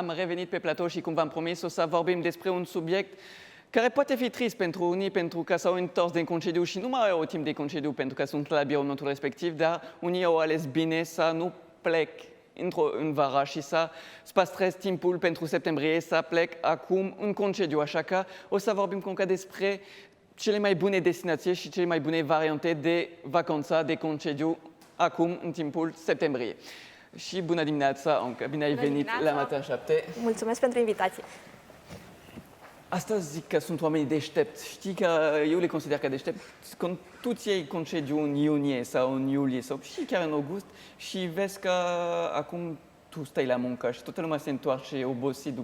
am revenit pe platou și, cum v-am promis, o să vorbim despre un subiect care poate fi trist pentru unii, pentru că s-au întors din concediu și nu mai au timp de concediu pentru că sunt la biroul nostru respectiv, dar unii au ales bine să nu plec în vara și să păstrez timpul pentru septembrie, să plec acum în concediu. Așa că o să vorbim concă despre cele mai bune destinații și cele mai bune variante de vacanță, de concediu, acum, în timpul septembrie. Și bună dimineața, Anca, bine ai venit la Matin 7. Mulțumesc pentru invitație. Astăzi zic că sunt oameni deștepți. Știi că eu le consider ca deștepți când tu ți iei concediu în iunie sau în iulie sau și chiar în august și vezi că acum tu stai la muncă și toată lumea se întoarce obosit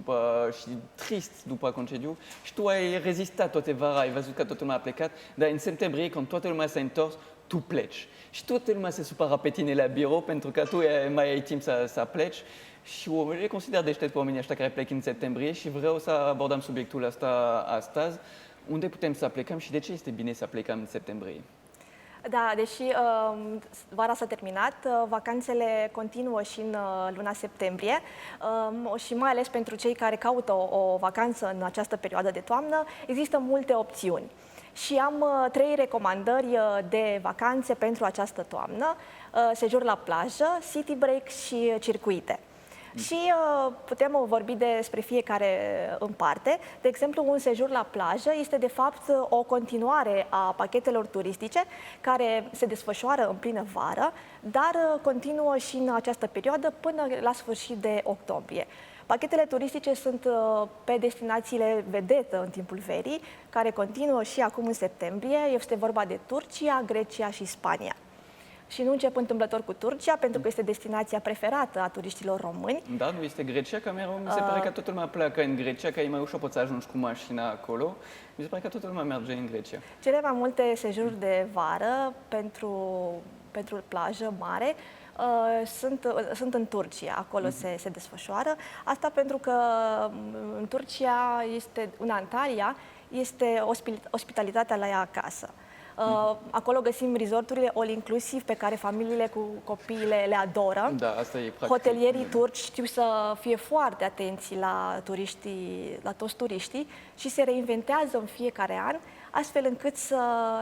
și trist după concediu și tu ai rezistat toată vara, ai văzut că toată lumea a plecat, dar în septembrie, când toată lumea s-a întors, tu pleci. Și toată lumea se supără pe tine la birou pentru că tu mai ai timp să pleci. Și le consider deștept pe oamenii ăștia care plec în septembrie și vreau să abordăm subiectul ăsta astăzi. Unde putem să plecăm și de ce este bine să plecăm în septembrie? Da, deși vara s-a terminat, vacanțele continuă și în luna septembrie și mai ales pentru cei care caută o vacanță în această perioadă de toamnă, există multe opțiuni. Și am 3 recomandări de vacanțe pentru această toamnă: sejur la plajă, city break și circuite. Și putem vorbi despre fiecare în parte. De exemplu, un sejur la plajă este de fapt o continuare a pachetelor turistice care se desfășoară în plină vară, dar continuă și în această perioadă până la sfârșit de octombrie. Pachetele turistice sunt pe destinațiile vedetă în timpul verii, care continuă și acum în septembrie. Este vorba de Turcia, Grecia și Spania. Și nu încep întâmplător cu Turcia, pentru că este destinația preferată a turiștilor români. Da, nu este Grecia, că mi se pare că toată lumea pleacă în Grecia, că e mai ușor, poți să ajungi cu mașina acolo. Mi se pare că toată lumea merge în Grecia. Cele mai multe sejururi de vară pentru plajă mare sunt în Turcia, acolo se desfășoară. Asta pentru că în Turcia, în Antalya, este ospitalitatea la ea acasă. Acolo găsim resorturile all-inclusiv pe care familiile cu copiile le adoră. Da, asta e practic. Hotelierii turci știu să fie foarte atenți la toți turiștii și se reinventează în fiecare an, astfel încât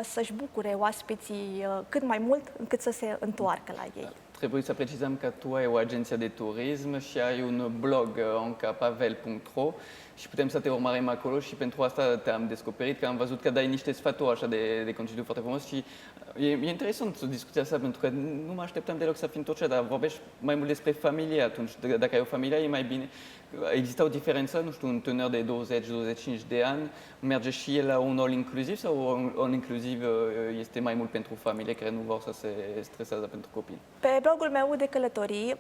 să-și bucure oaspeții cât mai mult, încât să se întoarcă la ei. Trebuie să precizăm că tu ai o agenție de turism și ai un blog, ancapavel.ro, și putem să te urmărim acolo și pentru asta te-am descoperit, că am văzut că dai niște sfaturi așa de concediu foarte frumos și e interesant discuția asta, pentru că nu mă așteptam deloc să fim tot ce, dar vorbești mai mult despre familie atunci. Dacă ai o familie, e mai bine. Există o diferență, nu știu, un tânăr de 20-25 de ani merge și el la un all-inclusiv sau un all-inclusiv este mai mult pentru familie care nu vor să se stresează pentru copii? Pe blogul meu de călătorii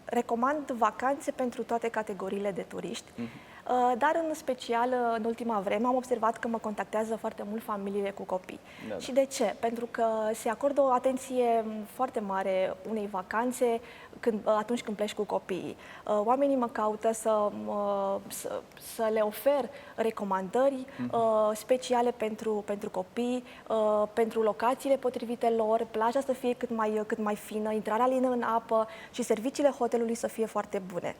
recomand vacanțe pentru toate categoriile de turiști. Dar în special, în ultima vreme, am observat că mă contactează foarte mult familiile cu copii. Da. Și de ce? Pentru că se acordă o atenție foarte mare unei vacanțe atunci când pleci cu copiii. Oamenii mă caută să le ofer recomandări speciale pentru copii, pentru locațiile potrivite lor, plaja să fie cât mai fină, intrarea lină în apă și serviciile hotelului să fie foarte bune.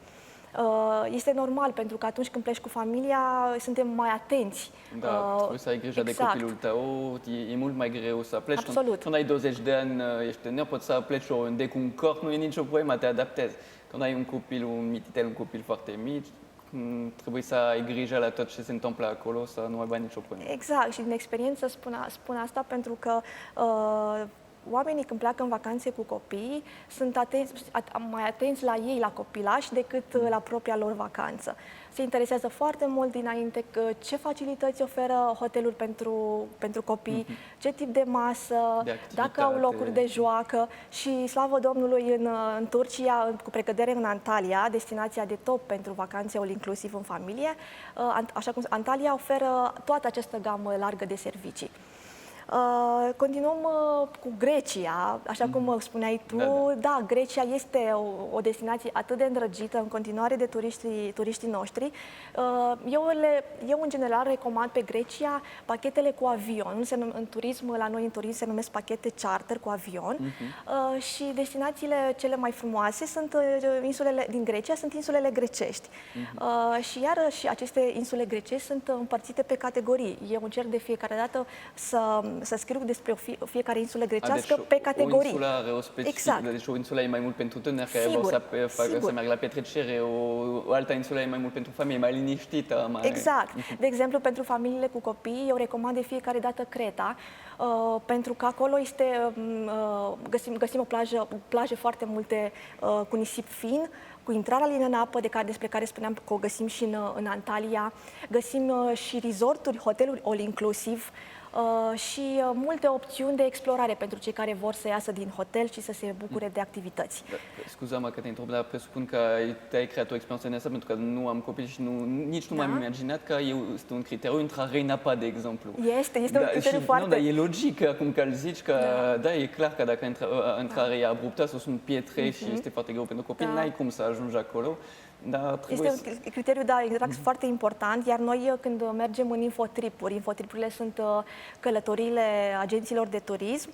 Este normal, pentru că atunci când pleci cu familia, suntem mai atenți. Da, trebuie să ai grijă de copilul tău, e mult mai greu să pleci. Absolut. Când ai 20 de ani, ești tânăr, poți să pleci oriunde cu un corp, nu e nicio problemă, te adaptezi. Când ai un copil, un copil foarte mic, trebuie să ai grijă la tot ce se întâmplă acolo, să nu aibă nicio problemă. Exact, și din experiență spun asta pentru că oamenii când pleacă în vacanțe cu copiii sunt mai atenți la ei, la copilași, decât la propria lor vacanță. Se interesează foarte mult dinainte ce facilități oferă hotelul pentru copii, ce tip de masă, dacă au locuri de joacă. Și slavă Domnului, în Turcia, cu precădere în Antalya, destinația de top pentru vacanțe all-inclusiv în familie, așa cum Antalya oferă toată această gamă largă de servicii. Continuăm cu Grecia, așa cum spuneai tu. Da, Grecia este o destinație atât de îndrăgită în continuare de turiștii noștri. Eu în general recomand pe Grecia pachetele cu avion. În turism, la noi în turism se numesc pachete charter cu avion. Și destinațiile cele mai frumoase sunt insulele din Grecia, sunt insulele grecești. Și iarăși aceste insule grecești sunt împărțite pe categorii. Eu încerc de fiecare dată să scriu despre fiecare insulă grecească pe categorii. O insulă are o specifică, exact. Deci o insulă e mai mult pentru tânări care vor să meargă la petrecere, o altă insulă e mai mult pentru familie, mai liniștită. Exact. De exemplu, pentru familiile cu copii, eu recomand de fiecare dată Creta, pentru că acolo găsim o plaje foarte multe cu nisip fin, cu intrarea lină în apă, despre care spuneam că o găsim și în Antalya. Găsim și resorturi, hoteluri all-inclusiv și multe opțiuni de explorare pentru cei care vor să iasă din hotel și să se bucure de activități. Scuza-mă că te întreb, dar presupun că te-ai creat o experiență în asta, pentru că nu am copii și nici nu m-am imaginat că este un criteriu intrarea în apă, de exemplu. Este un criteriu foarte... Dar e logic acum că îl zici, că e clar că dacă intrarea e abruptă sau sunt pietre și este foarte greu pentru copii, n-ai cum să ajungi acolo. Este un criteriu, exact, foarte important, iar noi când mergem în infotripurile sunt călătoriile agenților de turism,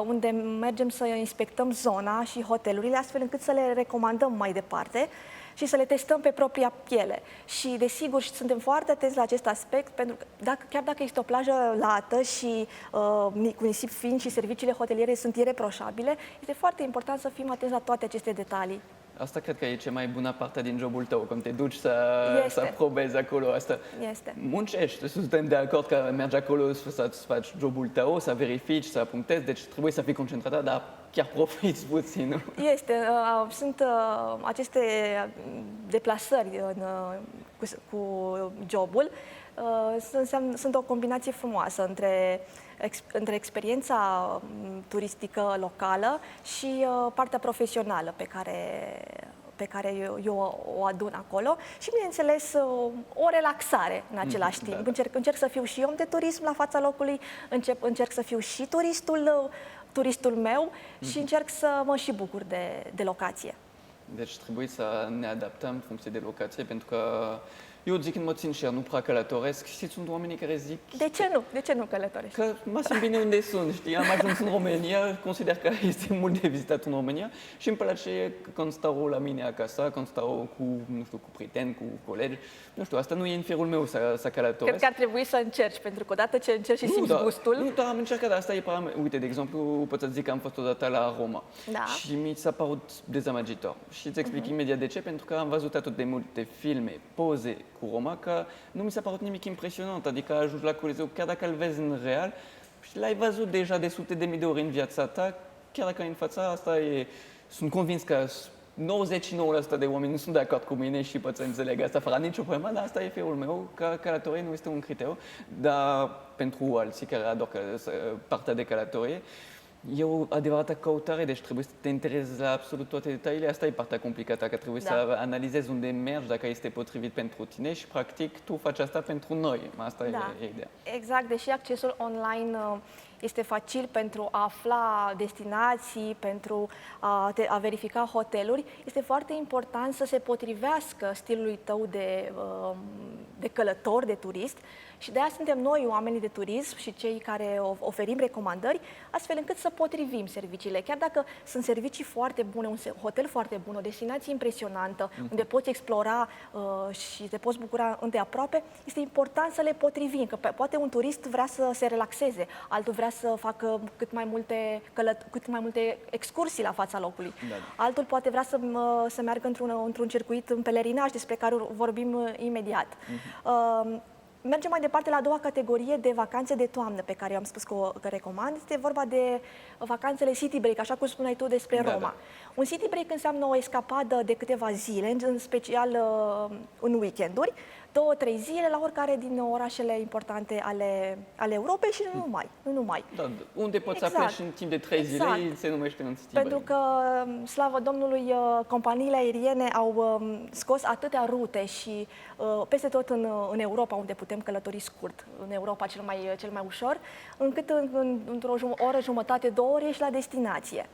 unde mergem să inspectăm zona și hotelurile, astfel încât să le recomandăm mai departe și să le testăm pe propria piele. Și, desigur, suntem foarte atenți la acest aspect, pentru că chiar dacă este o plajă lată și cu nisip fin și serviciile hoteliere sunt ireproșabile, este foarte important să fim atenți la toate aceste detalii. Asta cred că e cea mai bună parte din jobul tău, când te duci să probezi acolo. Asta muncești, suntem de acord că mergi acolo să-ți faci jobul tău, să verifici, să punctezi, deci trebuie să fii concentrat, dar chiar profiți puțin. Sunt aceste deplasări cu jobul, sunt o combinație frumoasă între experiența turistică locală și partea profesională pe care eu o adun acolo și, bineînțeles, o relaxare în același timp. Încerc să fiu și om de turism la fața locului, încerc să fiu și turistul meu și încerc să mă și bucur de locație. Deci trebuie să ne adaptăm în funcție de locație, pentru că eu zic când mă țin și eu nu prea călătoresc și sunt oamenii care zic... De ce nu? De ce nu călătorești? Că mă simt bine unde sunt, știi? Am ajuns în România, consider că este mult de vizitat în România și îmi place când stau la mine acasă, când stau cu prieteni, cu colegi. Nu știu, asta nu e în firul meu să călătoresc. Cred că ar trebui să încerci, pentru că odată ce încerci și simți gustul... Nu, dar am încercat, dar asta e uite, de exemplu, pot să zic că am fost odată la Roma și mi s-a părut dezamăgitor. Și îți explic imediat de ce, pentru că am văzut atât de multe filme, poze cu Roma, că nu mi s-a părut nimic impresionant. Adică ajungi la Coliseu, chiar dacă îl vezi în real și l-ai văzut deja de sute de mii de ori în viața ta, chiar dacă în fața asta sunt convins că 99% de oameni nu sunt de acord cu mine și pot să înțeleg asta fără nicio problemă, dar asta e felul meu, că călătorie nu este un criteriu, dar pentru alții care ador partea de călătorie, e o adevărată căutare, deci trebuie să te interesezi la absolut toate detaliile. Asta e partea complicată, că trebuie să analizezi unde mergi, dacă este potrivit pentru tine și, practic, tu faci asta pentru noi. Asta e ideea. Exact, deși accesul online este facil pentru a afla destinații, pentru a verifica hoteluri, este foarte important să se potrivească stilului tău de călător, de turist. Și de aia suntem noi, oamenii de turism și cei care oferim recomandări, astfel încât să potrivim serviciile. Chiar dacă sunt servicii foarte bune, un hotel foarte bun, o destinație impresionantă, unde poți explora și te poți bucura îndeaproape, este important să le potrivim. Că poate un turist vrea să se relaxeze, altul vrea să facă cât mai multe excursii la fața locului. Altul poate vrea să meargă într-un circuit, în pelerinaj, despre care vorbim imediat. Mergem mai departe la a doua categorie de vacanțe de toamnă pe care eu am spus că recomand. Este vorba de vacanțele city break, așa cum spuneai tu despre Roma. Un city break înseamnă o escapadă de câteva zile, în special în weekenduri, 2-3 zile la oricare din orașele importante ale Europei și nu numai. Nu numai. Da, unde poți să Exact. pleci în timp de 3 zile, Exact. se numește un Stiba. Pentru că, slavă Domnului, companiile aeriene au scos atâtea rute și peste tot în Europa, unde putem călători scurt, în Europa cel mai ușor, încât într-o oră, jumătate, 2 ore ești la destinație.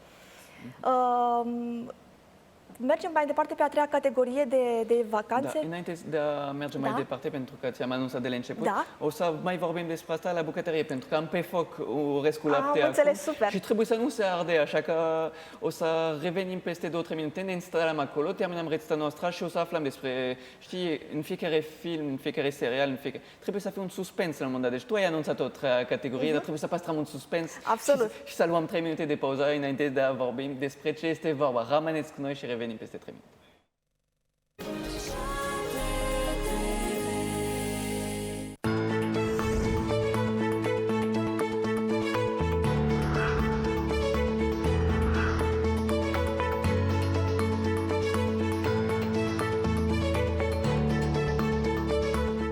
Mergem mai departe pe a treia categorie de vacanțe. Da, înainte de a merge mai Da. departe, pentru că ți-am anunțat de la început, Da. o să mai vorbim despre asta la bucătărie, pentru că am pe foc orez cu lapte Am înțeles, acum super. și trebuie să nu se arde, așa că o să revenim peste 2-3 minute, ne instalăm acolo, terminăm rețeta noastră și o să aflăm despre, știi, în fiecare film, în fiecare serial, trebuie să fie un suspens la un moment dat. Deci tu ai anunțat o treia categorie, dar trebuie să păstrăm un suspens. Absolut. Și să luăm 3 minute de pauză înainte de a vorbi despre ce este vorba. Rămâneți cu noi și revenim peste 3 minute.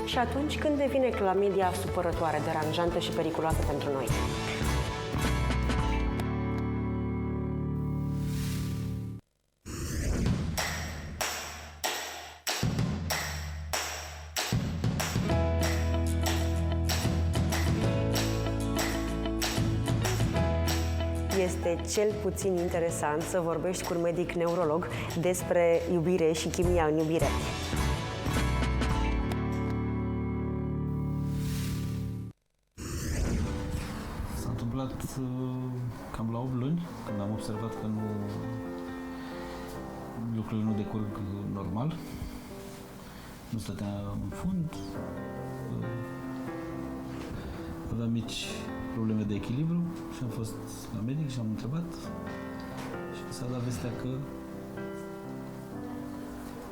Și atunci când devine clamidia supărătoare, deranjantă și periculoasă pentru noi? Este cel puțin interesant să vorbești cu un medic neurolog despre iubire și chimia în iubire. S-a întâmplat cam la 8 luni, când am observat că lucrurile nu decurg normal. Nu stătea în fund, aveam mici probleme de echilibru și am fost la medic și am întrebat și s-a dat vestea că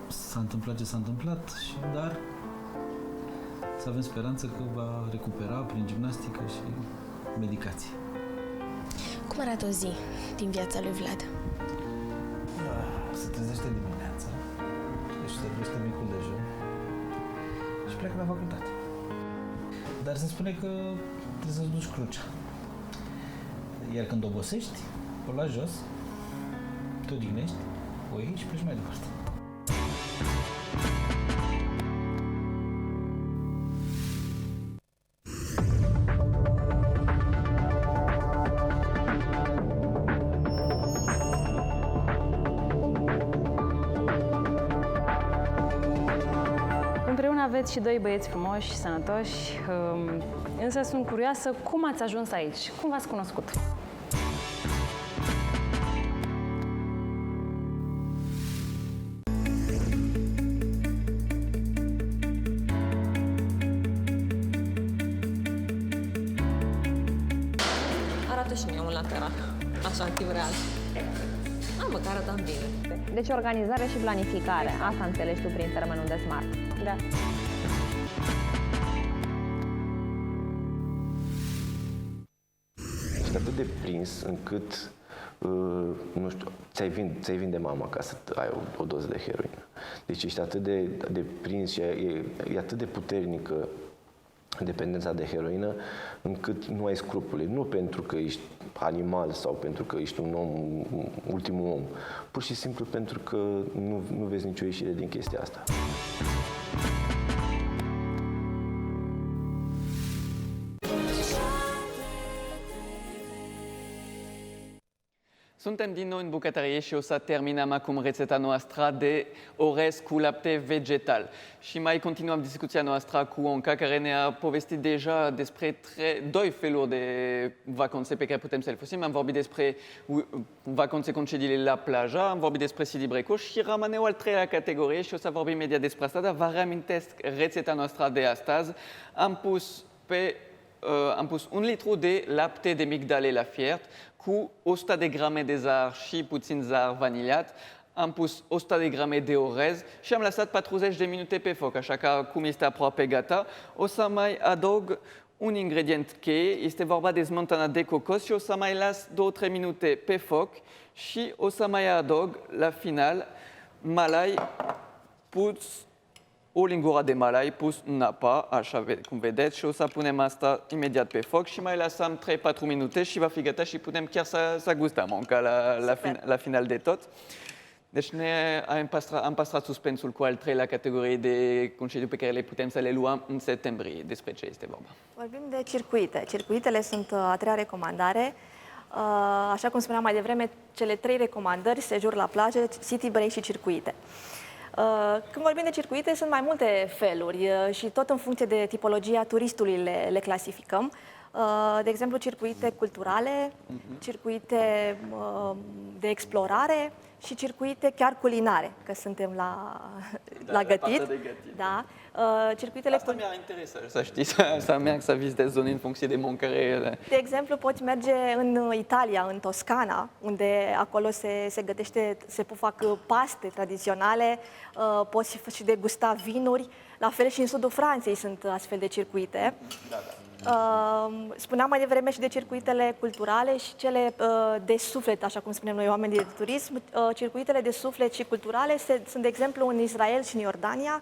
s-a întâmplat ce s-a întâmplat, dar să avem speranță că va recupera prin gimnastică și medicație. Cum arată o zi din viața lui Vlad? Se trezește dimineața, își servește micul dejun și pleacă la facultate. Dar se spune că trebuie să-ți duci crucea. Iar când obosești, o lași jos, te odihnești, o iei și pleci mai departe. Împreună aveți și 2 băieți frumoși, sănătoși, însă sunt curioasă cum ați ajuns aici, cum v-ați cunoscut? Arată și mie un lateral, așa în timp real. Măcar arătam bine. Deci organizare și planificare, asta înțelegi tu prin termenul de SMART. Da. Ești atât de prins încât, nu știu, ți-ai vinde mama ca să ai o doză de heroină. Deci ești atât de prins și e atât de puternică dependența de heroină, încât nu ai scrupule. Nu pentru că ești animal sau pentru că ești un om, ultimul om. Pur și simplu pentru că nu vezi nicio ieșire din chestia asta. Suntem din nou în bucătărie și o să terminăm acum rețeta noastră de orez cu lapte vegetal. Și mai continuăm discuția noastră cu Onca, care ne-a povestit deja despre 2 feluri de vacanțe pe care putem să le folosim. Am vorbit despre vacanțe concediile la plajă, am vorbit despre Sidi Brecoș și rămâne o al 3-a categorie și o să vorbim imediat despre asta, dar vă reamintesc rețeta noastră de astăzi. Am pus 1 litru de lapte de migdale la fiert cu 100 de grame de zahăr și puțin zahăr vaniliat. Am pus 100 de grame de orez și am lăsat 40 de minute pe foc, așa că acum este aproape gata. O să mai adaug un ingredient cheie, este vorba de smântână de cocos și o să mai las 2-3 minute pe foc și o să mai adaug la final malai pus o lingură de malai pus în apă, așa cum vedeți, și o să punem asta imediat pe foc și mai lăsăm 3-4 minute și va fi gata și putem chiar să gustăm încă la final de tot. Deci am păstrat suspensul cu al treilea categorie de concediu pe care le putem să le luăm în septembrie. Despre ce este vorba? Vorbim de circuite. Circuitele sunt a treia recomandare. Așa cum spuneam mai devreme, cele 3 recomandări, sejur la plajă, city break și circuite. Când vorbim de circuite, sunt mai multe feluri și tot în funcție de tipologia turistului le clasificăm. De exemplu, circuite culturale, circuite de explorare și circuite chiar culinare, că suntem la gătit. Da. Circuitele Asta mi-ar interesa, să știi, să merg să vizitez zone în funcție de mâncare. De exemplu, poți merge în Italia, în Toscana, unde acolo se fac paste tradiționale, poți și degusta vinuri. La fel și în sudul Franței sunt astfel de circuite. Spuneam mai devreme și de circuitele culturale și cele de suflet, așa cum spunem noi, oamenii de turism. Circuitele de suflet și culturale sunt, de exemplu, în Israel și în Iordania,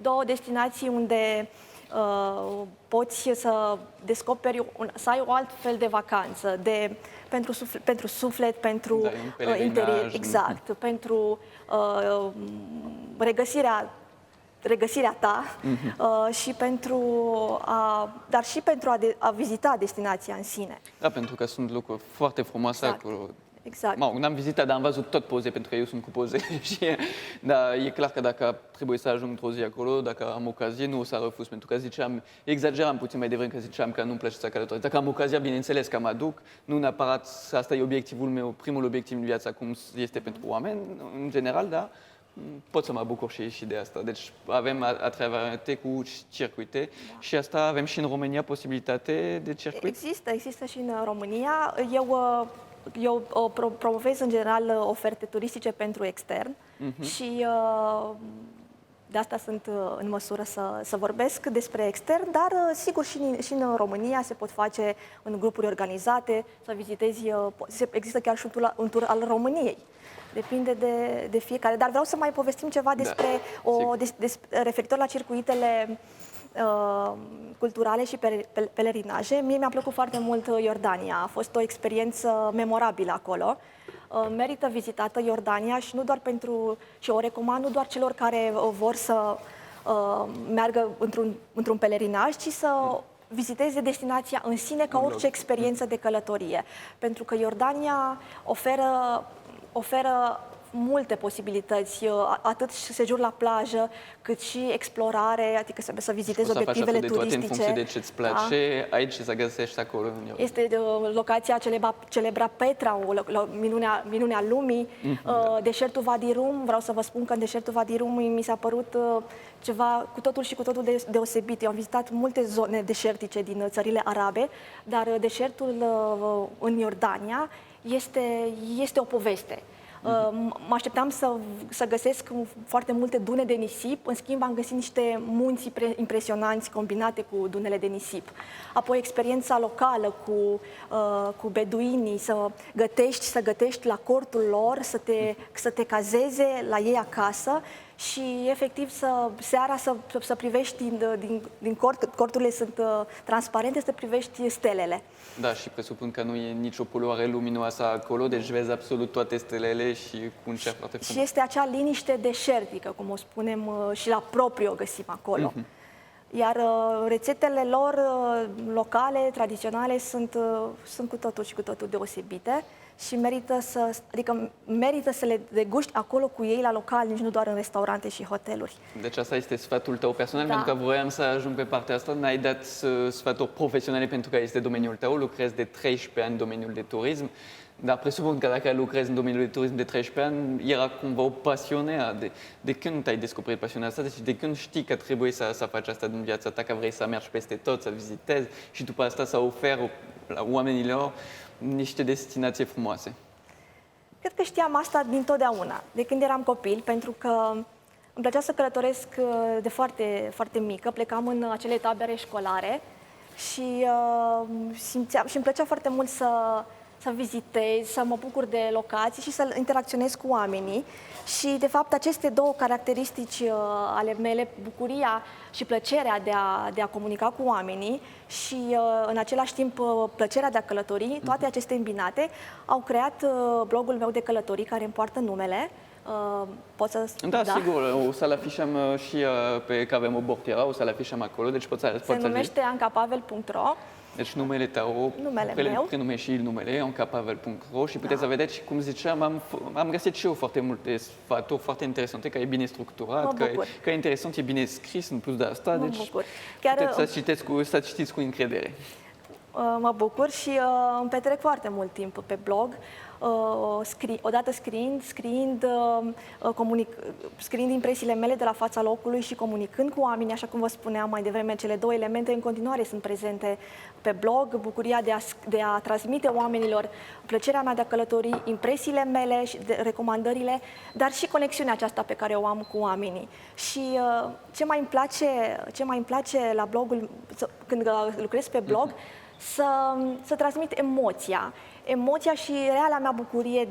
2 destinații unde poți să descoperi, să ai o alt fel de vacanță, pentru suflet, pentru interior, exact, pentru regăsirea ta și dar și pentru a vizita destinația în sine. Da, pentru că sunt locuri foarte frumoase acolo. Exact. N-am vizitat, dar am văzut tot poze, pentru că eu sunt cu poze. Dar e clar că dacă trebuie să ajung într-o zi acolo, dacă am ocazie, nu o să refuz, pentru că exageram puțin mai devreme că ziceam că nu-mi place să călătoresc. Dacă am ocazia, bineînțeles că mă duc, nu neapărat, asta e obiectivul meu, primul obiectiv în viața, cum este pentru oameni, în general, dar pot să mă bucur și de asta. Deci avem a treia variante cu circuite și asta avem și în România posibilitate de circuit? Există și în România. Eu promovez în general oferte turistice pentru extern și de asta sunt în măsură să vorbesc despre extern, dar sigur și în România se pot face în grupuri organizate, să vizitezi, există chiar și un tur al României. Depinde de fiecare. Dar vreau să mai povestim ceva referitor la circuitele culturale și pelerinaje. Mie mi-a plăcut foarte mult Iordania. A fost o experiență memorabilă acolo. Merită vizitată Iordania și și o recomand nu doar celor care vor să meargă într-un pelerinaj, ci să viziteze destinația în sine ca orice experiență de călătorie. Pentru că Iordania oferă multe posibilități, atât sejur la plajă, cât și explorare, adică să vizitezi obiectivele turistice. În funcție de ce îți place, aici să găsești acolo. Este locația celebra Petra, minunea lumii, deșertul Wadi Rum. Vreau să vă spun că în deșertul Wadi Rum mi s-a părut ceva cu totul deosebit. Eu am vizitat multe zone deșertice din țările arabe, dar deșertul în Iordania este o poveste. Mă așteptam să găsesc foarte multe dune de nisip, în schimb am găsit niște munți impresionanți combinate cu dunele de nisip. Apoi experiența locală cu beduinii, să gătești la cortul lor, să te cazeze la ei acasă și efectiv seara să privești din corturile sunt transparente, să privești stelele. Da, și presupun că nu e nicio poluare luminoasă acolo, deci vezi absolut toate stelele și cu un cer foarte frumos. Și este acea liniște deșertică, cum o spunem, și la propriu o găsim acolo. Iar rețetele lor locale, tradiționale, sunt cu totul deosebite și merită să le deguști acolo cu ei la local, nici nu doar în restaurante și hoteluri. Deci asta este sfatul tău personal, pentru că voiam să ajung pe partea asta. N-ai dat sfaturi profesionale pentru că este domeniul tău, lucrezi de 13 ani în domeniul de turism, dar presupun că dacă lucrezi în domeniul de turism de 13 ani, era cumva o pasiune. De când ai descoperit pasiunea asta? Deci de când știi că trebuie să faci asta din viața ta, că vrei să mergi peste tot, să vizitezi și după asta să oferi la oamenilor niște destinații frumoase? Cred că știam asta dintotdeauna, de când eram copil, pentru că îmi plăcea să călătoresc de foarte, foarte mică. Plecam în acele tabere școlare și îmi plăcea foarte mult să vizitez, să mă bucur de locații și să interacționez cu oamenii. Și, de fapt, aceste două caracteristici ale mele, bucuria și plăcerea de a comunica cu oamenii și, în același timp, plăcerea de a călători, toate aceste îmbinate au creat blogul meu de călătorii, care îmi poartă numele. Pot să... Da, sigur, o să-l afișăm și că avem o bortiera, o să-l afișăm acolo, deci poți să Se numește ancapavel.ro. Deci numele tău, prenume și numele, ancapavel.ro și puteți să vedeți, cum ziceam, am găsit și eu foarte multe sfaturi foarte interesante, că e bine structurat, că e interesant, e bine scris în plus de asta, deci puteți să citiți cu încredere. Mă bucur și îmi petrec foarte mult timp pe blog, odată scriind impresiile mele de la fața locului și comunicând cu oamenii, așa cum vă spuneam mai devreme, cele două elemente în continuare sunt prezente pe blog, bucuria de a transmite oamenilor plăcerea mea de a călători, impresiile mele și recomandările, dar și conexiunea aceasta pe care o am cu oamenii. Și ce mai îmi place la blogul, când lucrez pe blog, să transmit emoția și reala mea bucurie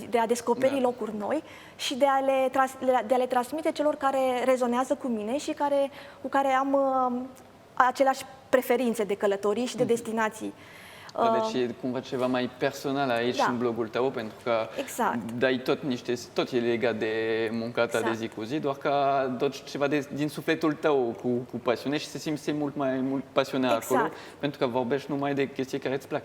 de a descoperi locuri noi și de a le transmite celor care rezonează cu mine și cu care am aceleași preferințe de călătorii și de destinații. Deci e cumva ceva mai personal aici în blogul tău, pentru că dai tot e legat de munca ta de zi cu zi, doar că tot ceva din sufletul tău cu pasiune și se simți mult mai mult pasionat acolo, pentru că vorbești numai de chestii care îți plac.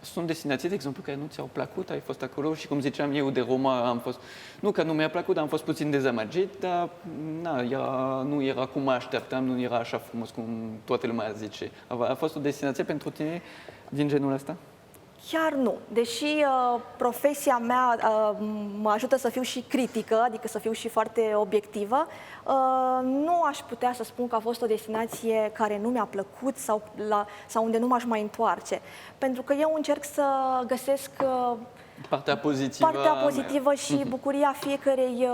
Sunt destinații, de exemplu, care nu ți-au plăcut, ai fost acolo și, cum ziceam eu, de Roma am fost... Nu că nu mi-a plăcut, dar am fost puțin dezamăgit, dar nu era cum mă așteptam, nu era așa frumos cum toată lumea zice. A fost o destinație pentru tine din genul ăsta? Chiar nu. Deși profesia mea mă ajută să fiu și critică, adică să fiu și foarte obiectivă, nu aș putea să spun că a fost o destinație care nu mi-a plăcut sau unde nu m-aș mai întoarce. Pentru că eu încerc să găsesc partea pozitivă și bucuria fiecărei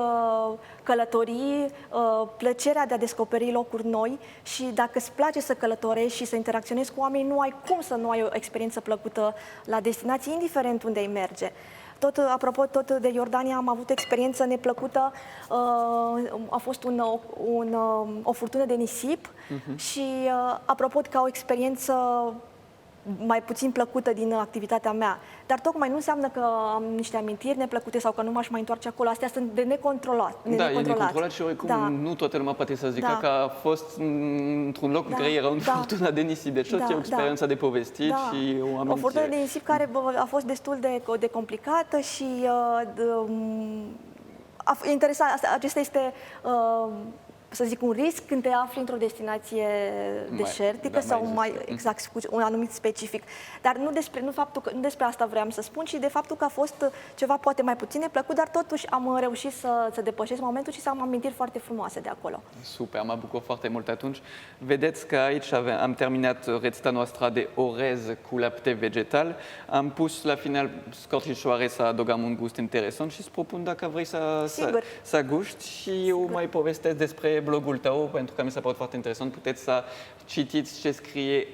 călătorii, plăcerea de a descoperi locuri noi și dacă îți place să călătorești și să interacționezi cu oameni, nu ai cum să nu ai o experiență plăcută la destinații, indiferent unde ai merge. Apropo de Iordania, am avut o experiență neplăcută, a fost o furtună de nisip și, apropo, ca o experiență mai puțin plăcută din activitatea mea. Dar tocmai nu înseamnă că am niște amintiri neplăcute sau că nu m-aș mai întoarce acolo. Astea sunt de necontrolat. E necontrolat și oricum nu toată lumea poate să zică că a fost într-un loc în care era un furtună de nisip. Deci tot e o experiență de povestit și o amintire. O furtună de nisip care a fost destul de complicată și interesant. Acesta este să zic, un risc când te afli într-o destinație deșertică sau exact cu un anumit specific. Dar nu despre asta vreau să spun, ci de faptul că a fost ceva poate mai puțin neplăcut, dar totuși am reușit să depășesc momentul și să am amintiri foarte frumoase de acolo. Super, mă bucur foarte mult atunci. Vedeți că aici am terminat rețeta noastră de orez cu lapte vegetal. Am pus la final scorțișoare să adăugăm un gust interesant și îți propun dacă vrei să guști și eu mai povestesc despre blogul tău, pentru că mi s-a părut foarte interesant. Puteți să citiți ce scrie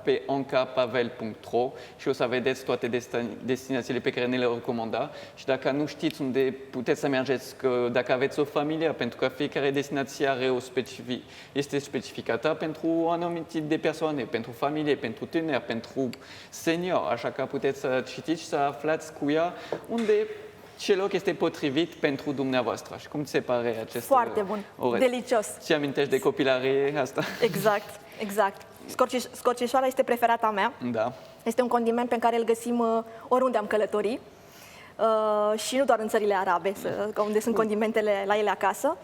pe ancapavel.ro și o să vedeți toate destinațiile pe care ne le recomanda. Și dacă nu știți unde puteți să mergeți, dacă aveți o familie, pentru că fiecare destinație are este specificată pentru un anumit tip de persoane, pentru familie, pentru tineri, pentru senior. Așa că puteți să citiți și să aflați cu ea ce loc este potrivit pentru dumneavoastră. Și cum ți se pare acest Foarte bun, delicios. Ți amintești de copilărie asta? Exact. Scorțișoara este preferata mea. Da. Este un condiment pe care îl găsim oriunde am călătorit și nu doar în țările arabe, unde sunt condimentele la ele acasă.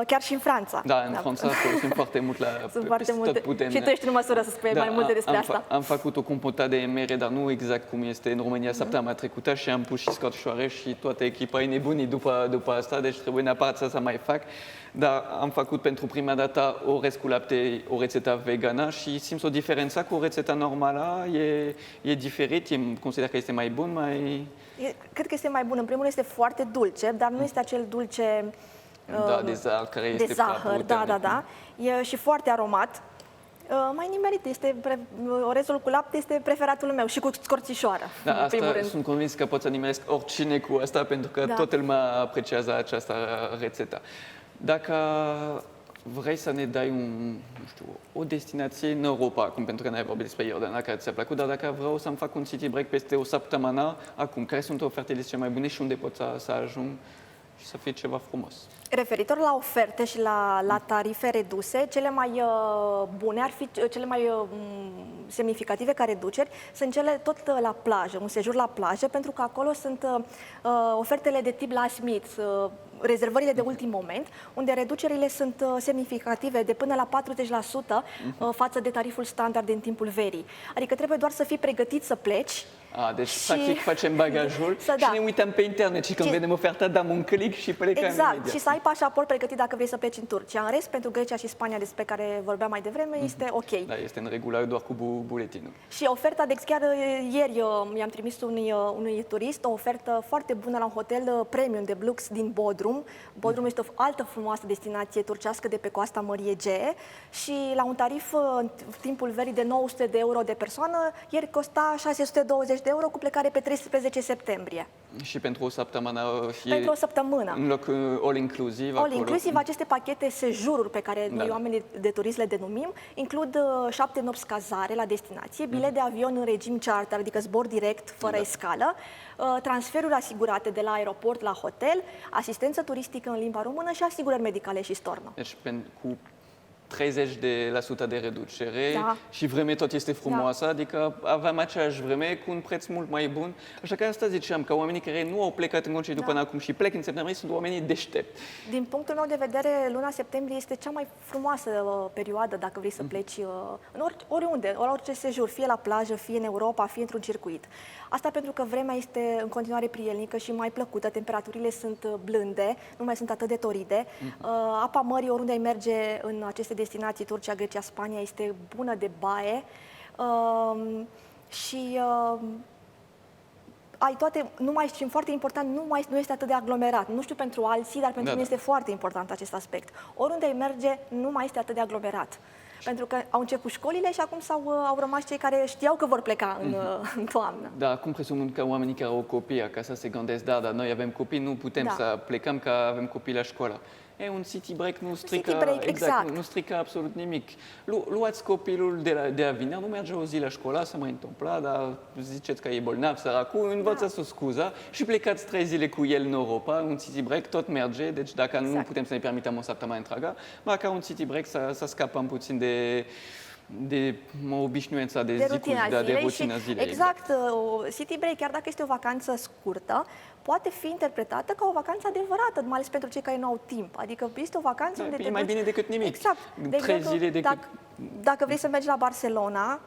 Chiar și în Franța. Da, în Franța folosim foarte mult sunt foarte multe. Și tu ești în măsură să spui mai multe despre asta. Am făcut o compotă de mere, dar nu exact cum este în România săptămâna trecută și am pus și scorțișoare și toată echipa e nebunit după asta, deci trebuie neapărat să mai fac. Dar am făcut pentru prima dată orez cu lapte, o rețetă vegană și simt o diferență cu o rețetă normală, e diferit, consider că este mai bun, Cred că este mai bun. În primul rând este foarte dulce, dar nu este acel dulce de zahăr, care este de zahăr, da. E și foarte aromat. Mai nimerit, orezul cu lapte este preferatul meu și cu scorțișoară, Da, în primul asta rând. sunt convins că pot să nimeresc oricine cu asta, pentru că Da. toată lumea apreciază această rețetă. Dacă vrei să ne dai nu știu, o destinație în Europa, acum, pentru că n-ai vorbit despre Iordania, care ți-a plăcut, dar dacă vreau să-mi fac un city break peste o săptămână, acum, care sunt ofertele cele mai bune și unde pot să ajung și să fie ceva frumos? Referitor la oferte și la tarife reduse, cele mai bune ar fi, cele mai semnificative ca reduceri, sunt cele tot la plajă, un sejur la plajă, pentru că acolo sunt ofertele de tip last minute, rezervările de ultim moment, unde reducerile sunt semnificative de până la 40% față de tariful standard din timpul verii. Adică trebuie doar să fii pregătit să pleci. Deci, practic, facem bagajul și ne uităm pe internet și când vedem oferta, dăm un click și plecăm Exact, imediat. și să ai pașaport pregătit dacă vrei să pleci în Turcia. În rest, pentru Grecia și Spania, despre care vorbeam mai devreme, este ok. Da, este în regulă doar cu buletinul. Și oferta, deci chiar ieri i-am trimis unui turist o ofertă foarte bună la un hotel premium de lux din Bodrum. Bodrum este o altă frumoasă destinație turcească de pe coasta Mării Egee și la un tarif în timpul verii de 900 de euro de persoană, ieri costa 620 de euro cu plecare pe 13 septembrie. Și pentru o săptămână Pentru o săptămână. în loc all-inclusiv All inclusiv, aceste pachete sejururi pe care noi Da. oamenii de turist le denumim, includ 7 nopți cazare la destinație, bilet de avion în regim charter, adică zbor direct, fără escală, transferuri asigurate de la aeroport la hotel, asistență turistică în limba română și asigurări medicale și stornă. Deci cu 30% de reducere Da. și vremea tot este frumoasă, adică aveam aceeași vreme cu un preț mult mai bun. Așa că asta ziceam, că oamenii care nu au plecat în concediu până acum și plec în septembrie sunt oamenii deștepți. Din punctul meu de vedere, luna septembrie este cea mai frumoasă perioadă dacă vrei să pleci în oriunde, orice sejur, fie la plajă, fie în Europa, fie într-un circuit. Asta pentru că vremea este în continuare prielnică și mai plăcută, temperaturile sunt blânde, nu mai sunt atât de toride. Apa mării, oriunde ai merge în aceste destinații, Turcia, Grecia, Spania, este bună de baie. Și ai toate, și foarte important, nu este atât de aglomerat. Nu știu pentru alții, dar pentru mine este foarte important acest aspect. Oriunde ai merge, nu mai este atât de aglomerat. Pentru că au început școlile și acum au rămas cei care știau că vor pleca în toamnă. Da, acum presupun că oamenii care au copii acasă se gândesc, dar noi avem copii, nu putem să plecăm că avem copii la școală. Un city break nu strică, exact. Nu strică absolut nimic. Luați copilul de la vineri, nu merge o zi la școală, se mai întâmpla, dar ziceți că e bolnav, săracul, învățați o scuză și plecați 3 zile cu el în Europa, un city break tot merge, deci dacă nu putem să ne permitem o săptămână întreagă, măcar un city break să scapăm puțin de obișnuința de rutina zilei. Exact, city break, chiar dacă este o vacanță scurtă, poate fi interpretată ca o vacanță adevărată, mai ales pentru cei care nu au timp. Adică este o vacanță unde e mai bine decât nimic. Exact. De 3 zile decât... Dacă vrei să mergi la Barcelona,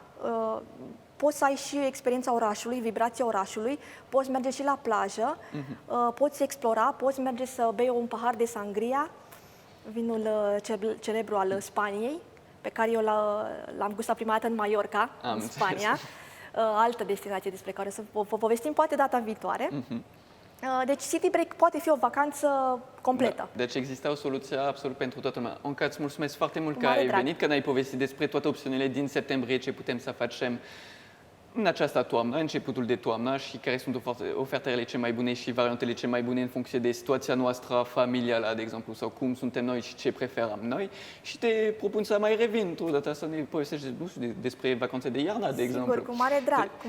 poți să ai și experiența orașului, vibrația orașului, poți merge și la plajă, poți explora, poți merge să bei un pahar de sangria, vinul celebru al Spaniei, pe care eu l-am gustat prima dată în Mallorca, în Spania, altă destinație despre care să vă povestim poate data viitoare. Deci city break poate fi o vacanță completă. Da, deci există o soluție absolut pentru toată lumea. Încă îți mulțumesc foarte mult că ai venit, că ne-ai povestit despre toate opțiunile din septembrie, ce putem să facem în această toamnă, începutul de toamnă și care sunt ofertele cele mai bune și variantele cele mai bune în funcție de situația noastră familială, de exemplu, sau cum suntem noi și ce preferăm noi. Și te propun să mai revin tu dată să ne povestești despre vacanțe de iarnă, de exemplu. Sigur, cu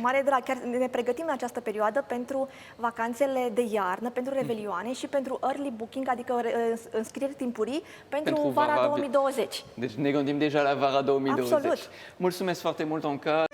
mare drag. Chiar ne pregătim în această perioadă pentru vacanțele de iarnă, pentru revelioane și pentru early booking, adică înscrieri timpurii pentru vara 2020. Deci ne gândim deja la vara 2020. Absolut. Mulțumesc foarte mult, Anca.